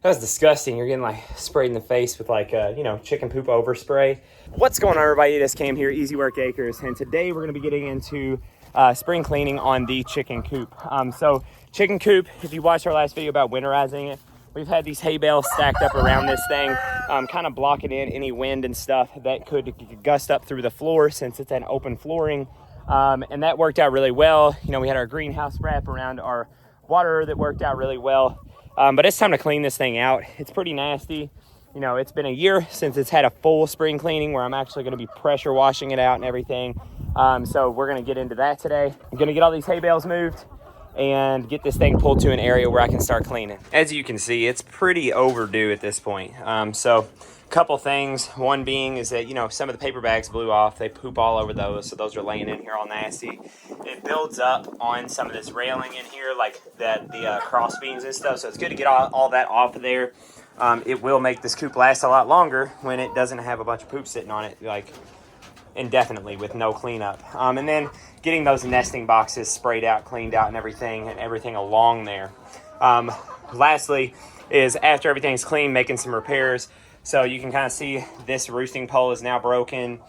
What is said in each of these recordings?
That was disgusting. You're getting like sprayed in the face with like, chicken poop overspray. What's going on, everybody? This Cam here, Easy Work Acres. And today we're going to be getting into spring cleaning on the chicken coop. So chicken coop, if you watched our last video about winterizing it, we've had these hay bales stacked up around this thing, kind of blocking in any wind and stuff that could gust up through the floor since it's an open flooring. And that worked out really well. You know, we had our greenhouse wrap around our water that worked out really well. But it's time to clean this thing out. It's pretty nasty. You know, it's been a year since it's had a full spring cleaning where I'm actually going to be pressure washing it out and everything. So we're going to get into that today. I'm going to get all these hay bales moved and get this thing pulled to an area where I can start cleaning. As you can see, it's pretty overdue at this point. So a couple things. One being is that, you know, some of the paper bags blew off. They poop all over those, so those are laying in here all nasty. It builds up on some of this railing in here, like the cross beams and stuff, so it's good to get all that off of there. It will make this coop last a lot longer when it doesn't have a bunch of poop sitting on it, like indefinitely with no cleanup. And then getting those nesting boxes sprayed out, cleaned out, and everything along there. Lastly is after everything's clean, making some repairs. So you can kind of see this roosting pole is now broken.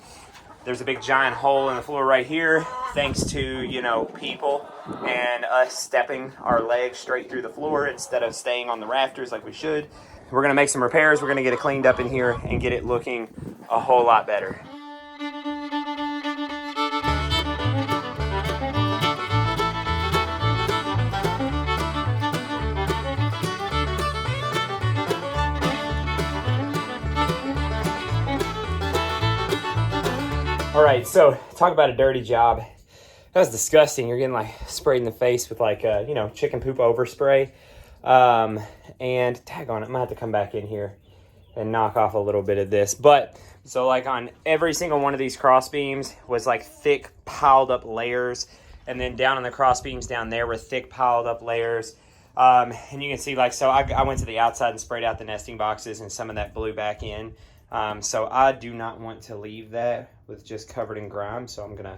There's a big giant hole in the floor right here, thanks to, you know, people and us stepping our legs straight through the floor instead of staying on the rafters like we should. We're gonna make some repairs. We're gonna get it cleaned up in here and get it looking a whole lot better. All right, so talk about a dirty job. That was disgusting. You're getting like sprayed in the face with like, chicken poop overspray. And tag on it, I'm gonna have to come back in here and knock off a little bit of this. But so like on every single one of these cross beams was like thick piled up layers. And then down on the cross beams down there were thick piled up layers. And you can see like, so I went to the outside and sprayed out the nesting boxes and some of that blew back in. So I do not want to leave that with just covered in grime. So I'm gonna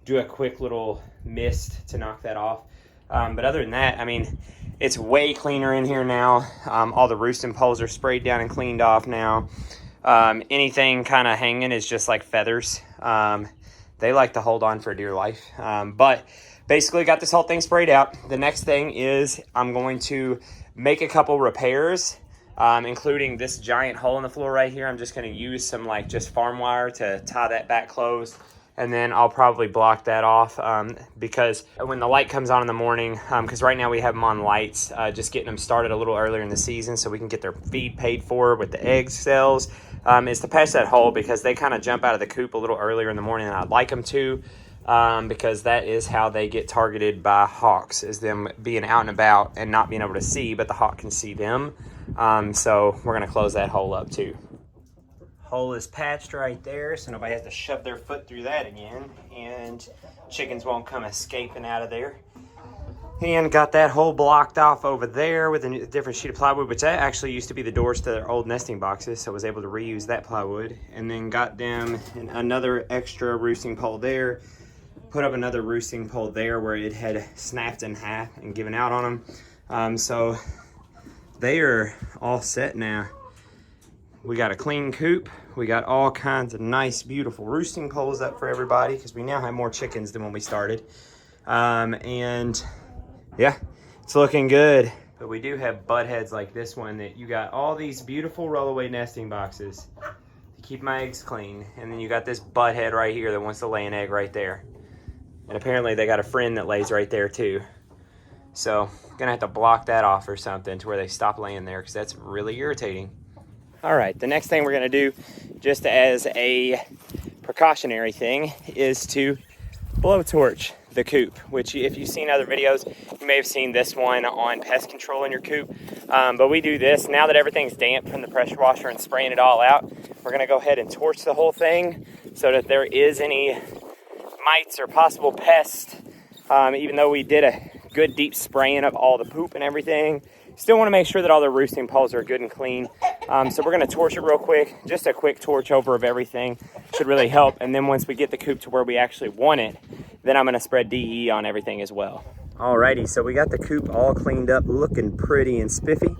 do a quick little mist to knock that off. But other than that, I mean, it's way cleaner in here now. All the roosting poles are sprayed down and cleaned off now. Anything kind of hanging is just like feathers. They like to hold on for dear life. But basically got this whole thing sprayed out. The next thing is I'm going to make a couple repairs, including this giant hole in the floor right here. I'm just going to use some like just farm wire to tie that back closed. And then I'll probably block that off because when the light comes on in the morning, because right now we have them on lights, just getting them started a little earlier in the season so we can get their feed paid for with the egg sales, is to patch that hole because they kind of jump out of the coop a little earlier in the morning than I'd like them to, because that is how they get targeted by hawks, is them being out and about and not being able to see, but the hawk can see them. So we're going to close that hole up too. Hole is patched right there, so nobody has to shove their foot through that again, and chickens won't come escaping out of there. And got that hole blocked off over there with a different sheet of plywood, which that actually used to be the doors to their old nesting boxes, so I was able to reuse that plywood. And then got them another extra roosting pole there, put up another roosting pole there where it had snapped in half and given out on them. So they are all set now. We got a clean coop. We got all kinds of nice, beautiful roosting poles up for everybody because we now have more chickens than when we started. And yeah, it's looking good. But we do have butt heads like this one that you got all these beautiful rollaway nesting boxes to keep my eggs clean. And then you got this butt head right here that wants to lay an egg right there. And apparently they got a friend that lays right there too. So I'm gonna have to block that off or something to where they stop laying there because that's really irritating. All right, the next thing we're gonna do, just as a precautionary thing, is to blowtorch the coop, which if you've seen other videos, you may have seen this one on pest control in your coop. But we do this, now that everything's damp from the pressure washer and spraying it all out, we're gonna go ahead and torch the whole thing so that if there is any mites or possible pests, even though we did a good deep spraying of all the poop and everything, still want to make sure that all the roosting poles are good and clean. So we're going to torch it real quick. Just a quick torch over of everything should really help. And then once we get the coop to where we actually want it, then I'm going to spread DE on everything as well. Alrighty, so we got the coop all cleaned up, looking pretty and spiffy.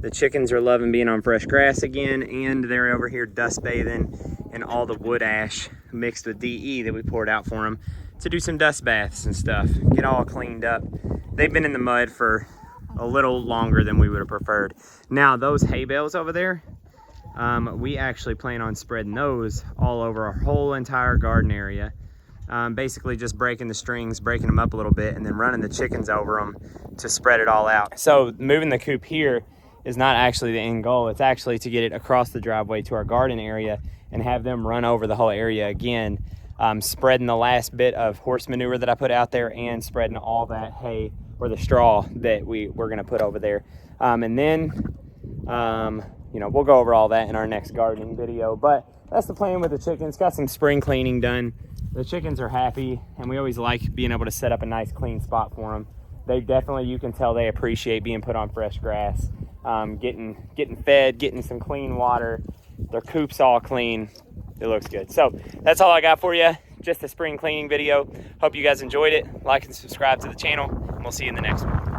The chickens are loving being on fresh grass again, and they're over here dust bathing in all the wood ash mixed with DE that we poured out for them to do some dust baths and stuff, get all cleaned up. They've been in the mud for a little longer than we would have preferred. Now those hay bales over there, we actually plan on spreading those all over our whole entire garden area. Basically just breaking the strings, breaking them up a little bit, and then running the chickens over them to spread it all out. So moving the coop here is not actually the end goal. It's actually to get it across the driveway to our garden area and have them run over the whole area again, spreading the last bit of horse manure that I put out there and spreading all that hay or the straw that we're gonna put over there. And then, you know, we'll go over all that in our next gardening video, but that's the plan with the chickens. Got some spring cleaning done. The chickens are happy, and we always like being able to set up a nice clean spot for them. They definitely, you can tell they appreciate being put on fresh grass, getting fed, getting some clean water. Their coop's all clean. It looks good. So that's all I got for you. Just a spring cleaning video. Hope you guys enjoyed it. Like and subscribe to the channel, and we'll see you in the next one.